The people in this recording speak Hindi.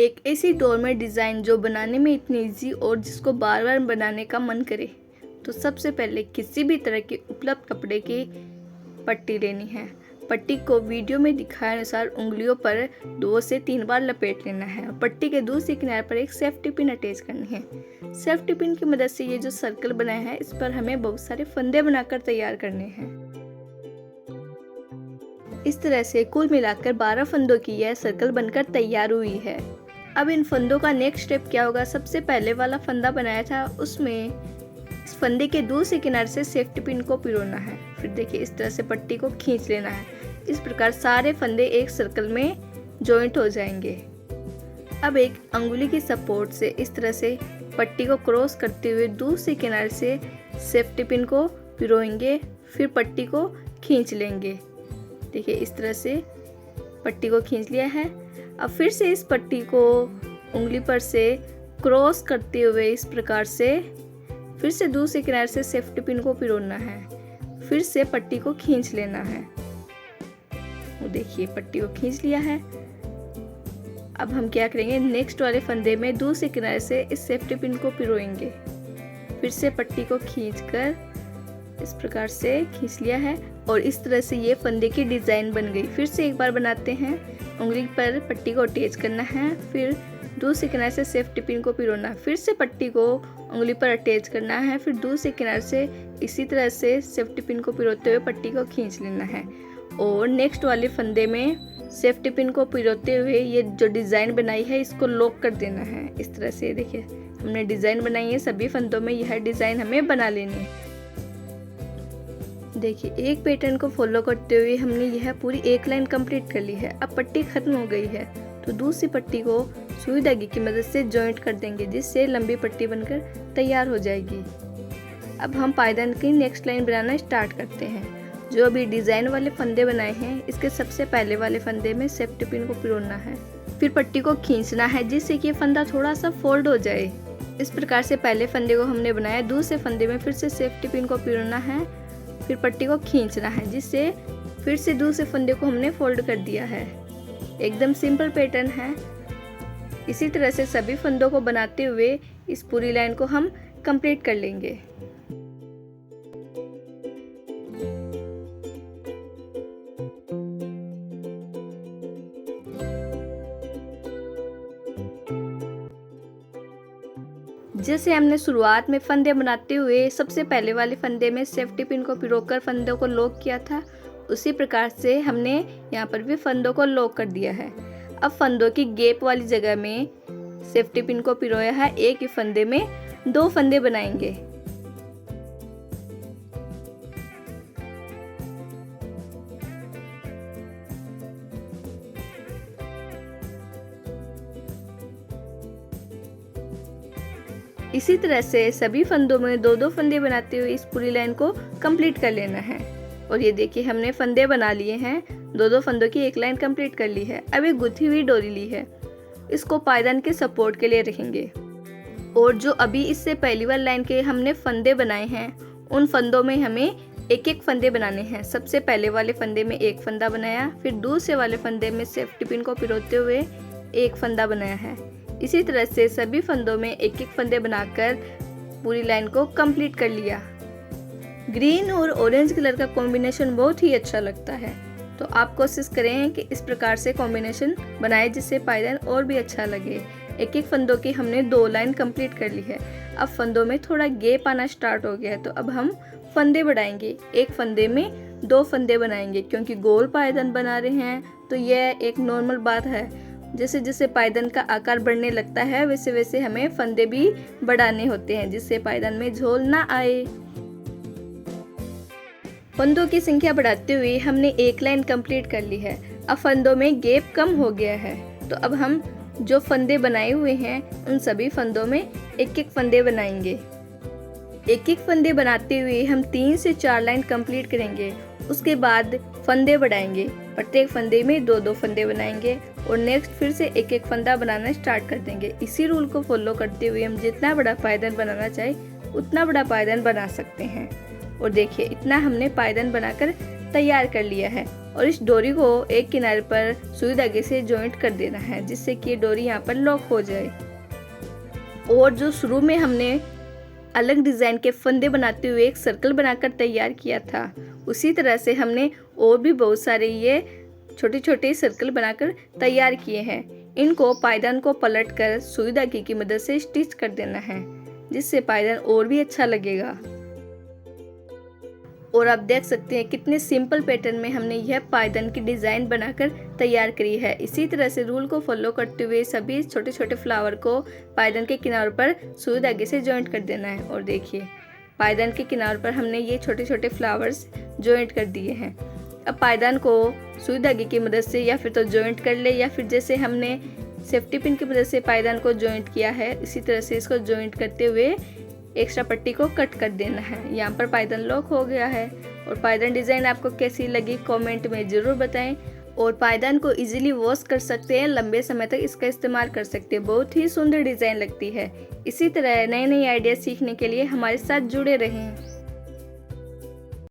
एक ऐसी डोरमेट डिज़ाइन जो बनाने में इतनी इजी और जिसको बार बार बनाने का मन करे। तो सबसे पहले किसी भी तरह के उपलब्ध कपड़े की पट्टी लेनी है। पट्टी को वीडियो में दिखाए अनुसार उंगलियों पर 2 से 3 बार लपेट लेना है। पट्टी के दूसरे किनारे पर एक सेफ्टी पिन अटैच करनी है। सेफ्टी पिन की मदद से ये जो सर्कल बनाया है इस पर हमें बहुत सारे फंदे बनाकर तैयार करने हैं। इस तरह से कुल मिलाकर 12 फंदों की यह सर्कल बनकर तैयार हुई है। अब इन फंदों का नेक्स्ट स्टेप क्या होगा। सबसे पहले वाला फंदा बनाया था उसमें इस फंदे के दूसरे किनारे से सेफ्टी पिन को पिरोना है। फिर देखिए इस तरह से पट्टी को खींच लेना है। इस प्रकार सारे फंदे एक सर्कल में जॉइंट हो जाएंगे। अब एक अंगुली की सपोर्ट से इस तरह से पट्टी को क्रॉस करते हुए दूसरे किनारे से सेफ्टी पिन को पिरोएंगे। फिर पट्टी को खींच लेंगे। देखिए इस तरह से पट्टी को खींच लिया है। अब फिर से इस पट्टी को उंगली पर से क्रॉस करते हुए इस प्रकार से फिर से दूसरे किनारे से सेफ्टी पिन को पिरोना है। फिर से पट्टी को खींच लेना है। वो देखिए पट्टी को खींच लिया है। अब हम क्या करेंगे, नेक्स्ट वाले फंदे में दूसरे किनारे से इस सेफ्टी पिन को पिरोएंगे। फिर से पट्टी को खींचकर इस प्रकार से खींच लिया है और इस तरह से ये फंदे की डिज़ाइन बन गई। फिर से एक बार बनाते हैं। उंगली पर पट्टी को अटैच करना है। फिर दूसरे किनारे से सेफ्टी पिन को पिरोना है। फिर से पट्टी को उंगली पर अटैच करना है। फिर दूसरे किनारे से इसी तरह से सेफ्टी पिन को पिरोते हुए पट्टी को खींच लेना है और नेक्स्ट वाले फंदे में सेफ्टी पिन को पिरोते हुए ये जो डिज़ाइन बनाई है इसको लॉक कर देना है। इस तरह से देखिए हमने डिज़ाइन बनाई है। सभी फंदों में यह डिज़ाइन हमें बना लेनी है। देखिए एक पैटर्न को फॉलो करते हुए हमने यह पूरी एक लाइन कंप्लीट कर ली है। अब पट्टी खत्म हो गई है तो दूसरी पट्टी को सुई धागे की मदद से जॉइंट कर देंगे, जिससे लंबी पट्टी बनकर तैयार हो जाएगी। अब हम पायदान की नेक्स्ट लाइन बनाना स्टार्ट करते हैं। जो अभी डिज़ाइन वाले फंदे बनाए हैं इसके सबसे पहले वाले फंदे में सेफ्टी पिन को पिरोना है। फिर पट्टी को खींचना है जिससे कि फंदा थोड़ा सा फोल्ड हो जाए। इस प्रकार से पहले फंदे को हमने बनाया। दूसरे फंदे में फिर से सेफ्टी पिन को पिरोना है। फिर पट्टी को खींचना है जिससे फिर से दूसरे फंदे को हमने फोल्ड कर दिया है। एकदम सिंपल पैटर्न है। इसी तरह से सभी फंदों को बनाते हुए इस पूरी लाइन को हम कंप्लीट कर लेंगे। जैसे हमने शुरुआत में फंदे बनाते हुए सबसे पहले वाले फंदे में सेफ्टी पिन को पिरोकर फंदों को लॉक किया था, उसी प्रकार से हमने यहाँ पर भी फंदों को लॉक कर दिया है। अब फंदों की गैप वाली जगह में सेफ्टी पिन को पिरोया है। एक ही फंदे में 2 फंदे बनाएंगे। इसी तरह से सभी फंदों में 2-2 फंदे बनाते हुए इस पूरी लाइन को कंप्लीट कर लेना है। और ये देखिए हमने फंदे बना लिए हैं। 2-2 फंदों की एक लाइन कंप्लीट कर ली है। अब एक गुथी हुई डोरी ली है, इसको पायदान के सपोर्ट के लिए रखेंगे। और जो अभी इससे पहली वाली लाइन के हमने फंदे बनाए हैं उन फंदों में हमें एक एक फंदे बनाने हैं। सबसे पहले वाले फंदे में एक फंदा बनाया। फिर दूसरे वाले फंदे में सेफ्टी पिन को पिरोते हुए एक फंदा बनाया है। इसी तरह से सभी फंदों में एक एक फंदे बनाकर पूरी लाइन को कंप्लीट कर लिया। ग्रीन और ऑरेंज कलर का कॉम्बिनेशन बहुत ही अच्छा लगता है, तो आप कोशिश करें कि इस प्रकार से कॉम्बिनेशन बनाएं जिससे पायदान और भी अच्छा लगे। एक एक फंदों की हमने 2 लाइन कंप्लीट कर ली है। अब फंदों में थोड़ा गैप आना स्टार्ट हो गया है, तो अब हम फंदे बढ़ाएंगे। एक फंदे में 2 फंदे बनाएंगे। क्योंकि गोल पायदान बना रहे हैं तो यह एक नॉर्मल बात है। जैसे जैसे पायदान का आकार बढ़ने लगता है वैसे वैसे हमें फंदे भी बढ़ाने होते हैं, जिससे पायदान में झोल ना आए। फंदों की संख्या बढ़ाते हुए हमने एक लाइन कंप्लीट कर ली है। अब फंदों में गैप कम हो गया है, तो अब हम जो फंदे बनाए हुए हैं उन सभी फंदों में एक एक फंदे बनाएंगे। एक एक फंदे बनाते हुए हम 3 से 4 लाइन कंप्लीट करेंगे। उसके बाद फंदे बढ़ाएंगे। प्रत्येक फंदे में 2-2 फंदे बनाएंगे और नेक्स्ट फिर से एक एक फंदा बनाना स्टार्ट कर देंगे। इसी रूल को फॉलो करते हुए हम जितना बड़ा पायदान बनाना चाहे उतना बड़ा पायदान बना सकते हैं। और देखिए इतना हमने पायदान बनाकर तैयार कर लिया है। और इस डोरी को एक किनारे पर सुई धागे से जॉइंट कर देना है, जिससे कि ये डोरी यहाँ पर लॉक हो जाए। और जो शुरू में हमने अलग डिज़ाइन के फंदे बनाते हुए एक सर्कल बनाकर तैयार किया था, उसी तरह से हमने और भी बहुत सारे ये छोटे छोटे सर्कल बनाकर तैयार किए हैं। इनको पायदान को पलटकर सुई धागे की मदद से स्टिच कर देना है, जिससे पायदान और भी अच्छा लगेगा। और आप देख सकते हैं कितने सिंपल पैटर्न में हमने यह पायदान की डिज़ाइन बनाकर तैयार करी है। इसी तरह से रूल को फॉलो करते हुए सभी छोटे छोटे फ्लावर को पायदान के किनारों पर सुई धागे से जॉइंट कर देना है। और देखिए पायदान के किनारों पर हमने ये छोटे छोटे फ्लावर्स जॉइंट कर दिए हैं। अब पायदान को सुई धागे की मदद से या फिर तो जॉइंट कर ले, या फिर जैसे हमने सेफ्टी पिन की मदद से पायदान को जॉइंट किया है, इसी तरह से इसको जॉइंट करते हुए एक्स्ट्रा पट्टी को कट कर देना है। यहाँ पर पायदान लॉक हो गया है। और पायदान डिज़ाइन आपको कैसी लगी कमेंट में ज़रूर बताएं। और पायदान को इजीली वॉश कर सकते हैं, लंबे समय तक इसका इस्तेमाल कर सकते हैं। बहुत ही सुंदर डिज़ाइन लगती है। इसी तरह नए नए आइडिया सीखने के लिए हमारे साथ जुड़े रहें।